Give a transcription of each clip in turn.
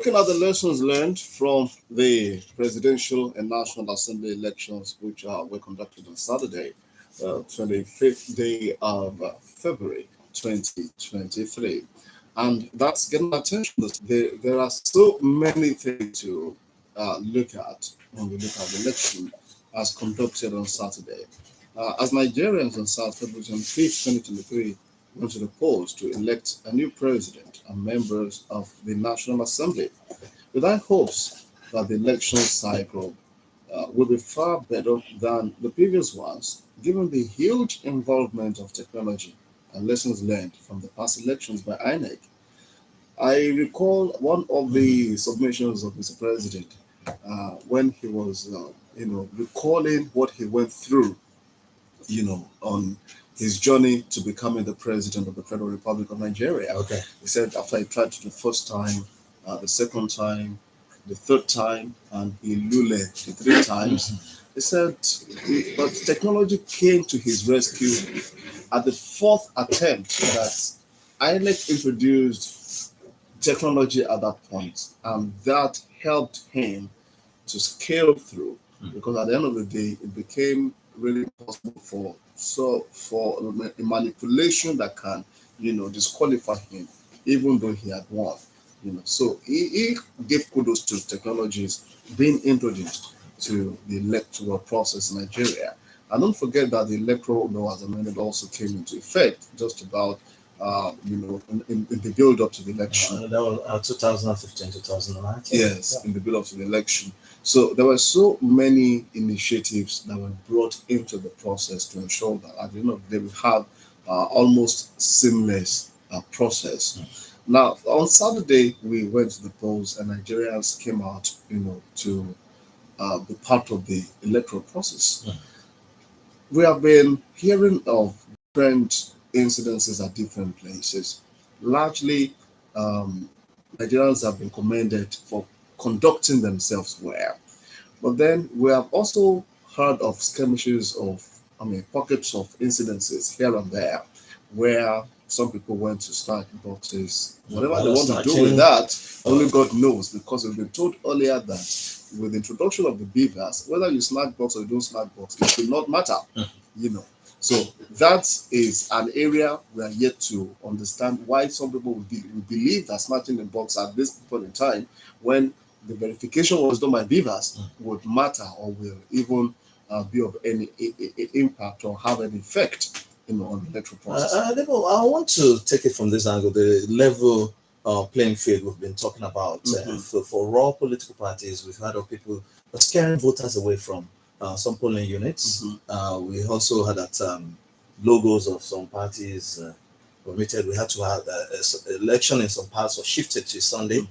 Looking at the lessons learned from the presidential and national assembly elections, which were conducted on Saturday, 25th day of February 2023. And that's getting attention. There are so many things to look at when we look at the election as conducted on Saturday. As Nigerians on February 25th, 2023, went to the polls to elect a new president and members of the National Assembly, with high hopes that the election cycle will be far better than the previous ones, given the huge involvement of technology and lessons learned from the past elections by INEC. I recall one of the submissions of Mr. President when he was, recalling what he went through, on his journey to becoming the president of the Federal Republic of Nigeria. Okay. He said after he tried to the first time, the second time, the third time, and he lule the three times. He said, but technology came to his rescue at the fourth attempt that INEC introduced technology at that point, and that helped him to scale through. Because at the end of the day, it became really possible for a manipulation that can, disqualify him, even though he had won. So he gave kudos to technologies being introduced to the electoral process in Nigeria. And don't forget that the electoral law as amended also came into effect just about, in the build up to the election. That was 2015, 2019. Yes, in the build up to the election. So there were so many initiatives that were brought into the process to ensure that at the end of the day we have almost seamless process. Now, on Saturday, we went to the polls and Nigerians came out, to be part of the electoral process. We have been hearing of different incidences at different places. Largely, Nigerians have been commended for conducting themselves well. But then we have also heard of skirmishes pockets of incidences here and there where some people went to snatch boxes. Whatever they want to do with that, only God knows, because we've been told earlier that with the introduction of the beavers, whether you snatch box or you don't snatch box, it should not matter, So that is an area we are yet to understand why some people will believe that snatching the box at this point in time, when the verification was done by beavers, would matter or will even be of any impact or have an effect on the electoral process. Debo, I want to take it from this angle, the level playing field we've been talking about. For raw political parties, we've heard of people scaring voters away from some polling units. We also had that logos of some parties permitted. We had to have election in some parts was shifted to Sunday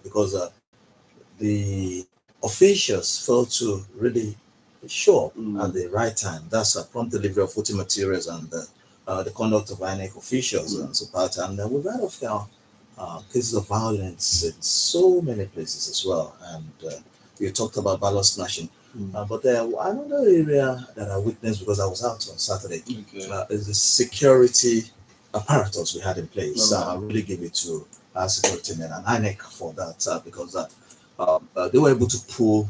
because the officials failed to really show up at the right time. That's a prompt delivery of voting materials and the conduct of INEC officials and so part. And we've heard of cases of violence in so many places as well. And you talked about ballot snatching. But another area that I witnessed, because I was out on Saturday, is the security apparatus we had in place. I really give it to our security men and INEC for that, because they were able to pull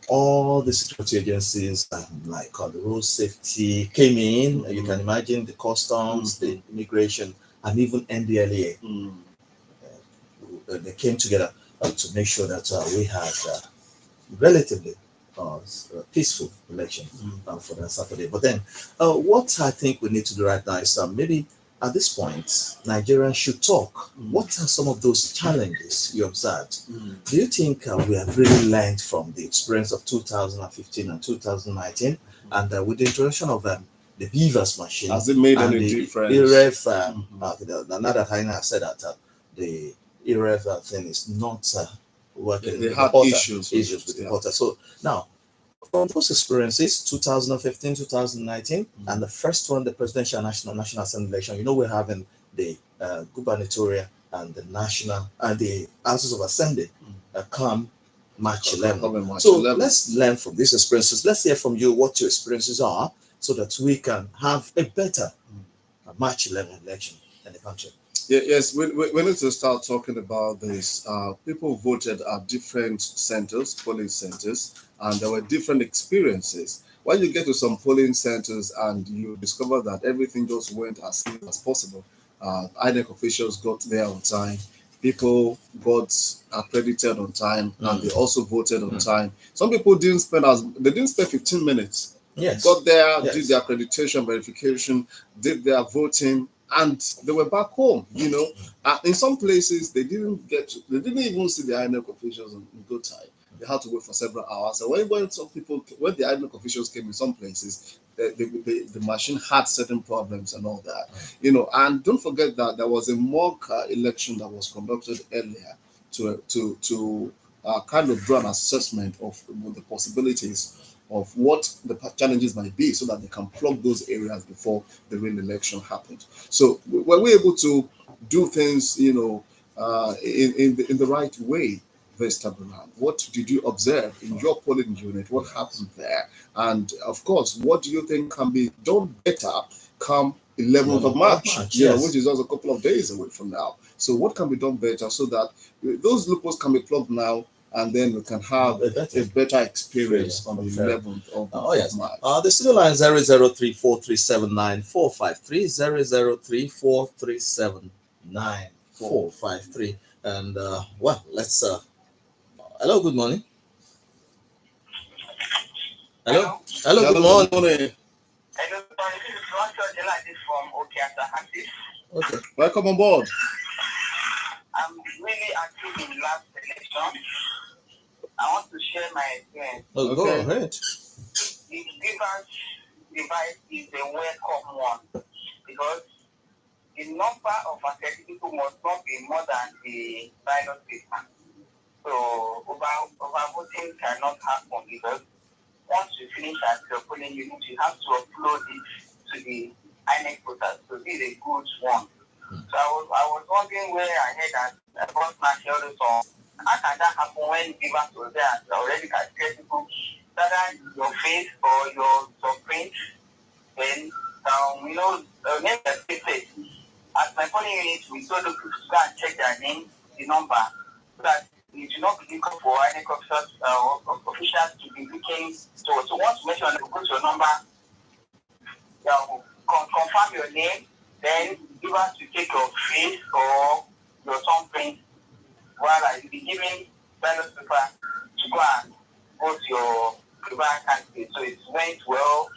all the security agencies, like the road safety came in. You can imagine the customs, the immigration, and even NDLEA. They came together to make sure that we had relatively peaceful election for that Saturday. But then, what I think we need to do right now is maybe at this point, Nigerians should talk. What are some of those challenges you observed? Do you think we have really learned from the experience of 2015 and 2019? And with the introduction of the beavers machine, has it made any difference? Now that I said that the ERF thing is not working. They had issues with the portal. So now, from those experiences, 2015, 2019, and the first one, the presidential national assembly election, we're having the gubernatorial and the national and the houses of assembly come March 11. So let's learn from these experiences. Let's hear from you what your experiences are, so that we can have a better March 11 election in the country. Yes, we need to start talking about this. People voted at different centers, polling centers, and there were different experiences. When you get to some polling centers and you discover that everything just went as smooth as possible, INEC officials got there on time, people got accredited on time, and they also voted on time. Some people didn't spend 15 minutes. Yes. Got there, Yes. did the accreditation verification, did their voting, and they were back home. In some places they didn't even see the INEC officials in good time. They had to wait for several hours. And when the INEC officials came in some places, the machine had certain problems and all that. And don't forget that there was a mock election that was conducted earlier to kind of do an assessment of the possibilities of what the challenges might be, so that they can plug those areas before the real election happened. So were we able to do things, in the right way this time around? What did you observe in your polling unit? What happened there? And of course, what do you think can be done better come 11th of March, yes. which is also a couple of days away from now? So what can be done better so that those loopholes can be plugged now, and then we can have a better experience on the 11th of March. The studio line 003437945300343794530. And let's hello, good morning. Hello, good morning. Okay, welcome on board. I'm really active in the last election. I want to share my experience. Go ahead. The Givers device is a welcome one, because the number of affected people must not be more than the ballot paper. So overvoting cannot happen, because once you finish at your polling unit, you have to upload it to the INEC portal. So this is a good one. So I was wondering where I heard that about national song. How can that happen when Givers was there and already can get people, whether your face or your print, then name the face. At my polling unit, we told them to go and check their name, the number, so that you do not be looking for any officers to be looking. So once you mention you put your number, confirm your name, then give us to take your face or your thumbprint, while I will be giving ballot paper to go and vote your preferred candidate. So it went well.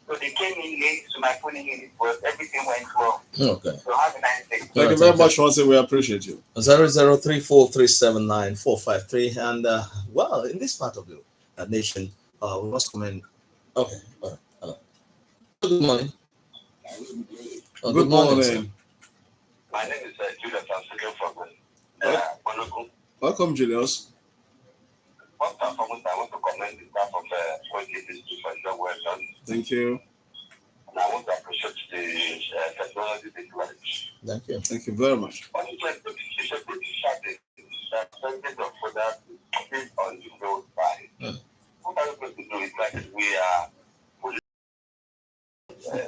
So they came in late to my polling unit, but everything went well. Okay. So have a nice day. Thank you very much, Ronse. We appreciate you. 00343794530. And in this part of the nation, we must come in. Okay. All right. Hello. Good morning. Good morning. My name is Julius. I'm speaking from Welcome, Julius. First and foremost, I want to commend the staff of Institute for the work done. Thank you. And I want to appreciate the technology they developed. Thank you. Thank you very much. What is like it's a bit shocking that percentage of products is on the road side. What are we going to do? It's like we are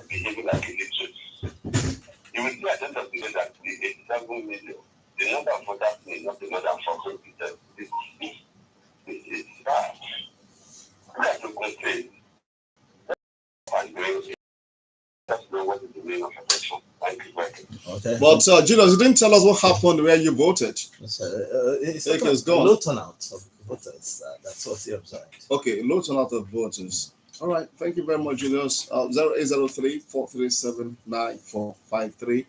behaving like illiterates. You will see at the end of the day that the 87 million, the number of voters may not be more than 4%. It's bad. We have to complain. And just know what is the meaning of election. Thank you very much. Okay. But Julius, you didn't tell us what happened where you voted. It's gone. Low turnout of voters. That's what you observed. Okay, low turnout of voters. All right. Thank you very much, Julius. 0803-437-9453.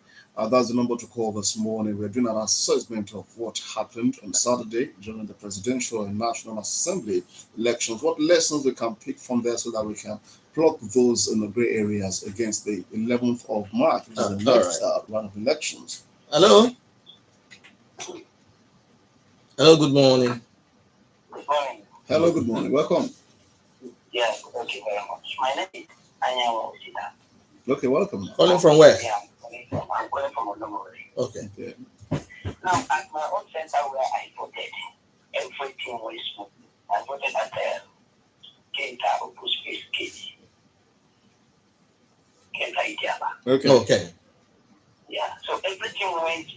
That's the number to call this morning. We're doing an assessment of what happened on Saturday during the presidential and national assembly elections. What lessons we can pick from there so that we can plug those in the gray areas against the 11th of March, which is the next round of elections. Hello. Hello. Good morning. Good morning. Hello. Good morning. Welcome. Yes, thank you very much. My name is Anya. Okay, welcome. Calling from where? Yeah, I'm calling from Olusegun. Okay. Now, at my own center where I voted, everything was smooth. I voted at Kenta Open Space Cage. Kenta Itiaba. Okay. Okay. Yeah, so everything went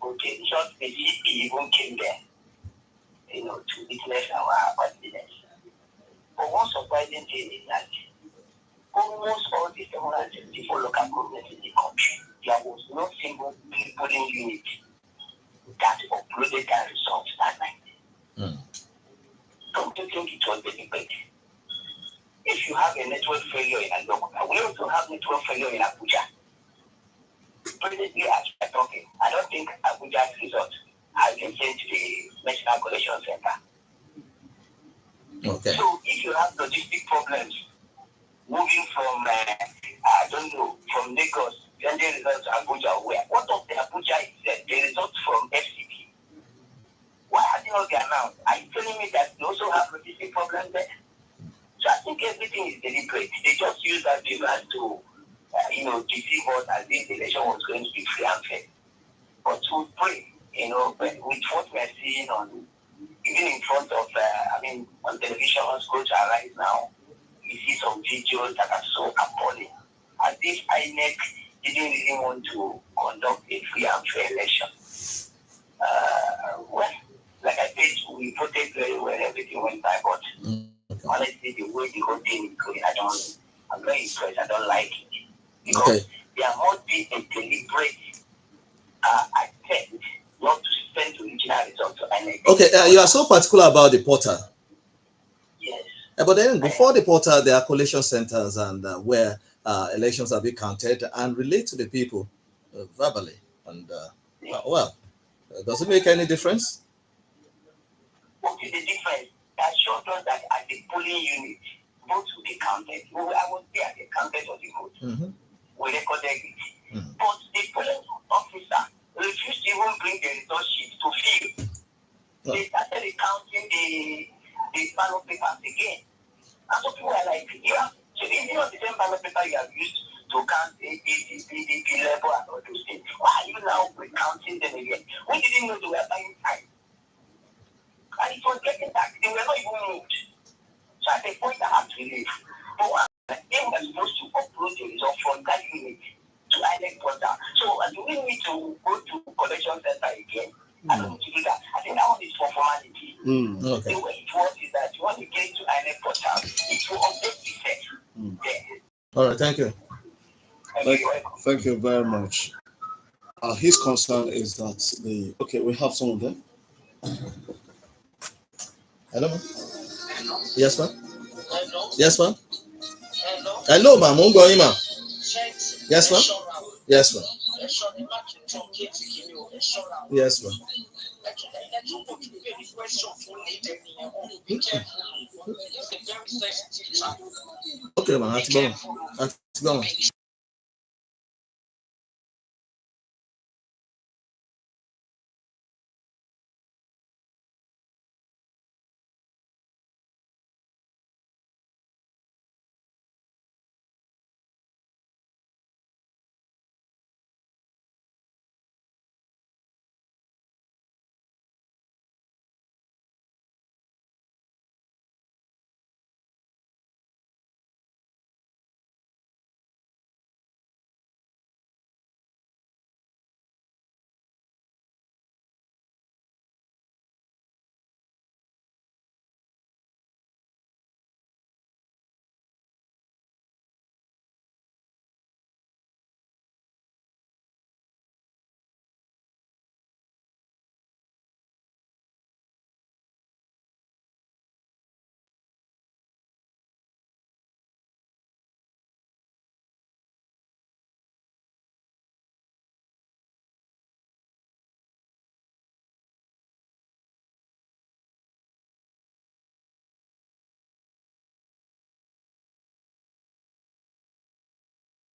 Okay, just the GP even came there, to witness our business. But one surprising thing is that almost all the 764 local governments in the country, there was no single polling unit that uploaded their results that night. Don't you think it was deliberate? If you have a network failure in Adokuta, we also have network failure in Abuja. Presently, as we are talking, I don't think Abuja's results have been sent to the National Collection Center. Okay. So if you have logistic problems moving from, I don't know, from Lagos, sending results to Abuja, where what of the Abuja is the results from FCT? Why are they not there now? Are you telling me that they also have logistic problems there? So I think everything is deliberate. They just use that device to, deceive us as if the election was going to be free and fair. But we pray, with what we are seeing even in front of, on television, go to Arise now, we see some videos that are so appalling. As if INEC didn't really want to conduct a free and fair election. Well, like I said, we voted very well, everything went by, but honestly, the way the whole thing is going, I'm very impressed. I don't like it. Because there must be a deliberate attempt not to send the original results to INEC. Okay, you are so particular about the portal. Yes. But then before the portal, there are collation centers and where elections are being counted and relate to the people verbally. And does it make any difference? What is the difference? That showed us that at the polling unit, votes will be counted. I was there at the counted of the vote. We recorded it. But the polling officer refused to even bring the result sheet to fill. They started counting the ballot papers again. And so people were like, so the same ballot paper you have used to count the level and all those things. Why are you now recounting them again? We didn't know they were buying time. And it was getting back. They were not even moved. So at the point I had to leave. But they were supposed to upload the result from that unit to INEC portal. So do we need to go to collection center again? I don't need to do that. I think that one is for formality. Okay. The way it works is that you want to get to INEC portal, it will update itself. All right, thank you. Thank you very much. His concern is that we have someone there. Hello, ma'am. Yes, ma'am. Yes, ma'am. Hello, ma'am. Ma'am. Yes, ma'am. Yes, ma'am. Yes, ma'am. Okay, ma'am. That's going. That's going.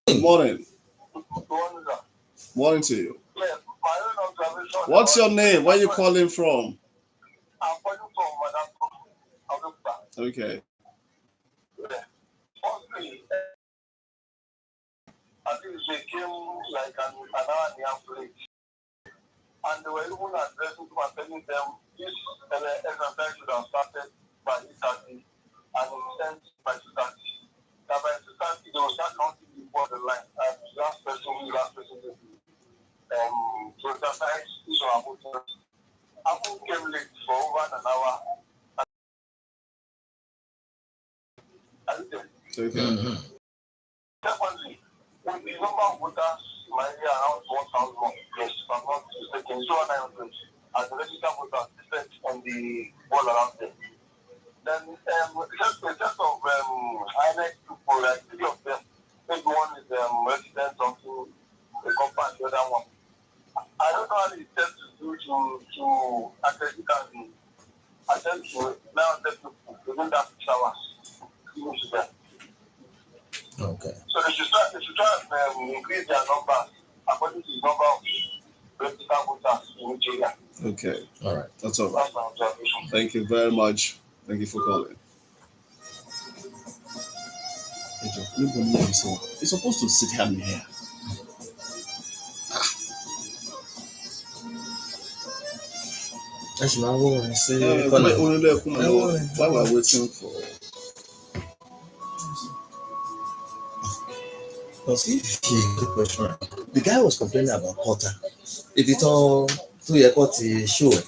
Good morning. Morning to you. Yes, my own observation. What's your name? Where are you calling from? I'm calling from Madam. Okay. Firstly, I think they came like an hour and a half late. And they were even addressing them and telling them this exercise should have started by 8:30 and sent by 2:30. That by 2:30 they will start counting before the line. And last person. to exercise so Amu came late for over an hour. And then, Okay. secondly, with the number of voters in my area around 1,000, yes, if I'm not mistaken, so 900, as the registered voters listed on the wall around them. Then, just a set of INEC people, like three of them, maybe one is resident of the compound, the other one. I don't know how it's set to do to Adeyinka and attempt to now let people within that 6 hours. Finish them. Okay. So they should try and increase their numbers according to the number of registered voters in each area. Okay. All right. That's all right. That's my observation. Thank you very much. Thank you for calling. You're supposed to sit here and here. That's my word. See, While we're waiting for. Because if you the question, the guy was complaining about Potter. If it's all too yẹ kó ti show ẹ.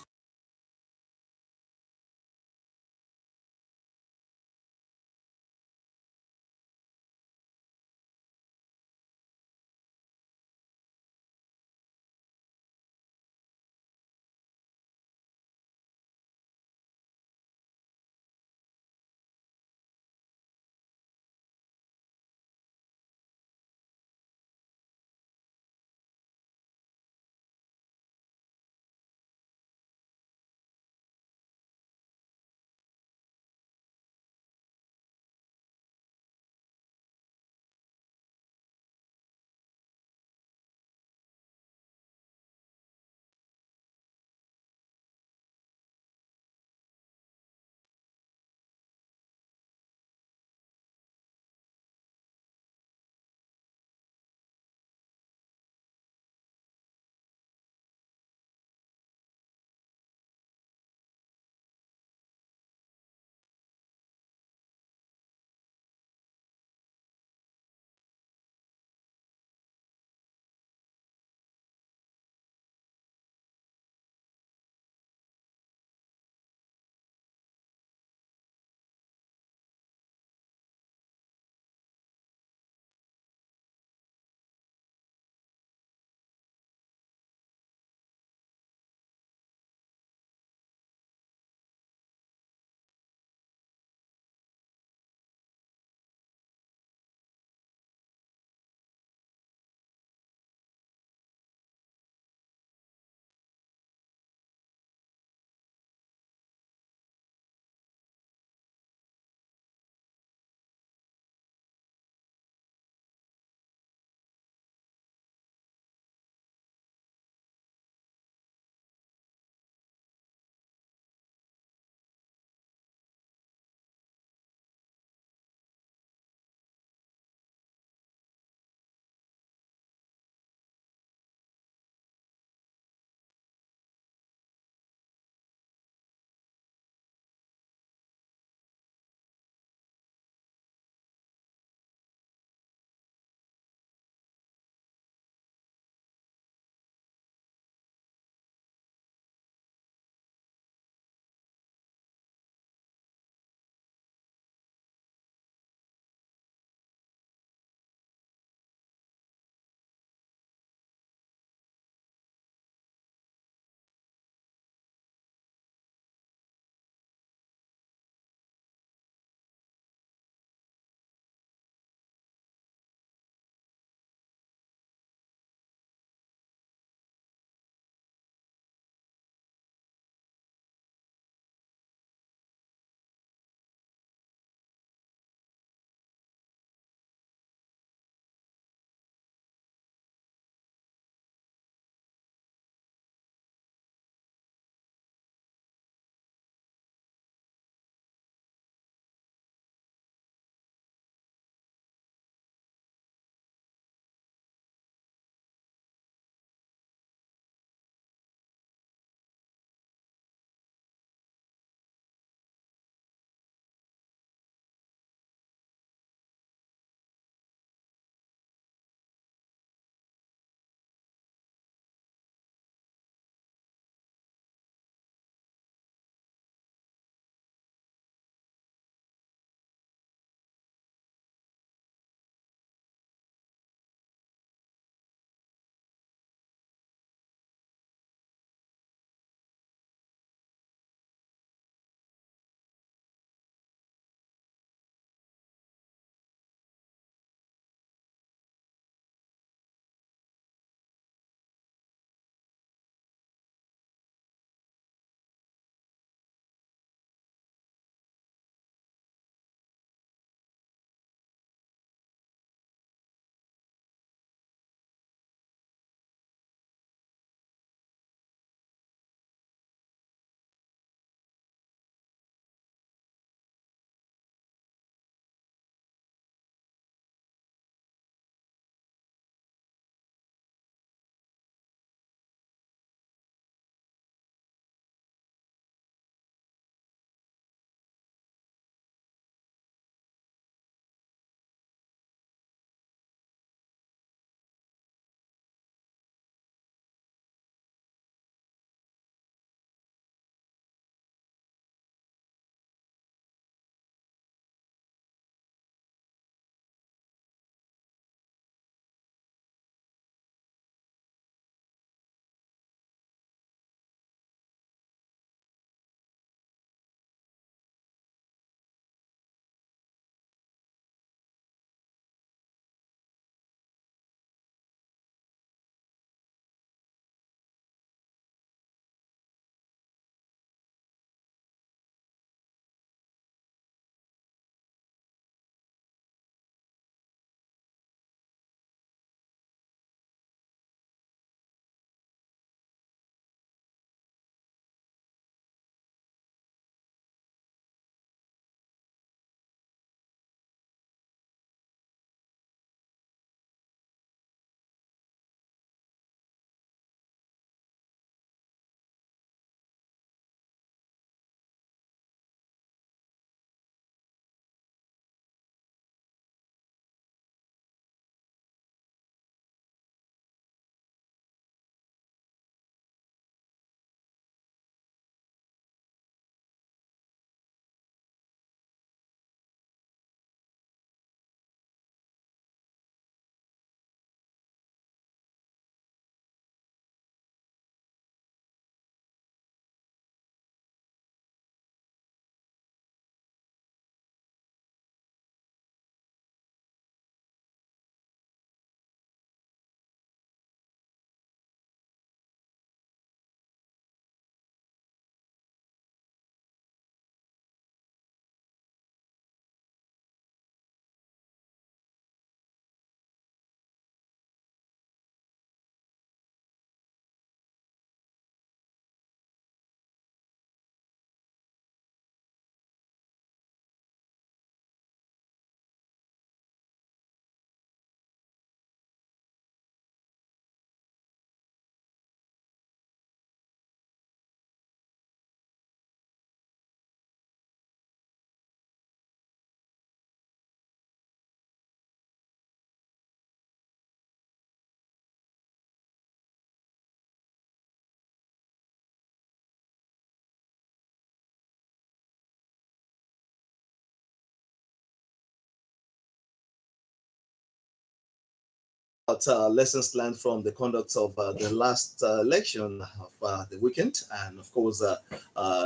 about lessons learned from the conduct of the last election of the weekend, and of course, a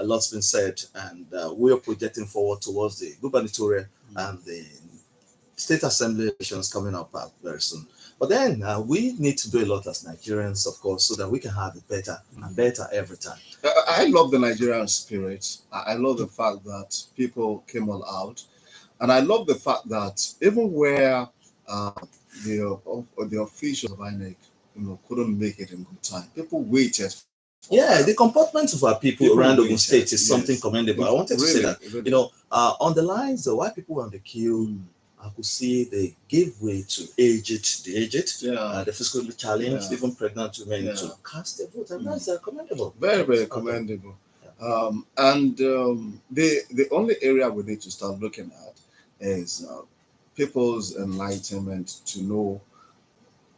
lot's been said, and we are projecting forward towards the gubernatorial and the state assembly elections coming up very soon. But then we need to do a lot as Nigerians, of course, so that we can have it better and better every time. I love the Nigerian spirit. I love the fact that people came all out. And I love the fact that even where the officials of INEC, couldn't make it in good time, people waited. Yeah, the comportment of our people around Ogun waited, State is something yes. commendable. I wanted to say Really, that, really. on the lines, while people were on the queue, I could see they give way to the aged, the physically challenged, even pregnant women to cast their vote, and that's commendable. Very, very commendable. The only area we need to start looking at is people's enlightenment to know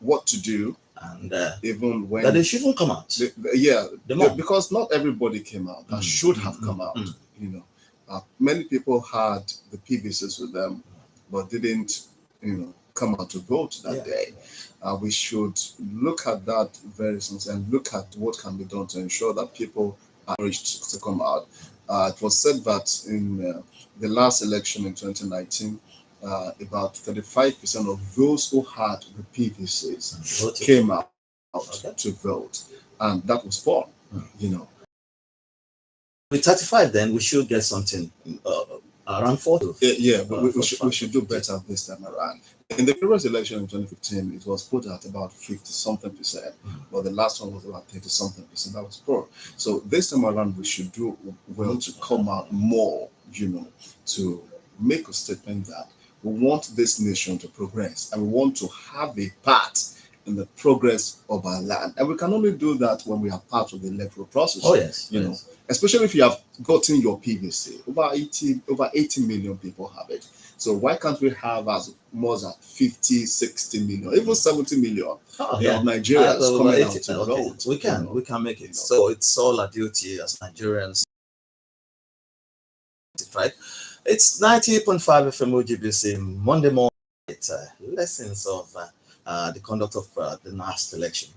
what to do, and even when that they shouldn't come out. Because not everybody came out that should have come out. Many people had the PVCs with them, but didn't, come out to vote that day. We should look at that very soon and look at what can be done to ensure that people are encouraged to come out. It was said that in the last election in 2019, about 35% of those who had the PVCs came out to vote, and that was fun. With 35, then we should get something around 40. We should do better this time around. In the previous election in 2015, it was put at about 50-something%, but the last one was about 30-something%. That was poor. So this time around, we should do well to come out more, to make a statement that we want this nation to progress and we want to have a part in the progress of our land. And we can only do that when we are part of the electoral process. Oh, yes. Especially if you have gotten your PVC. Over 80 million people have it. So why can't we have as much as 50, 60 million, even 70 million of Nigerians coming out to vote? We can make it. So it's all our duty as Nigerians, right? It's 90.5 FM OGBC Monday morning. It's lessons of the conduct of the last election.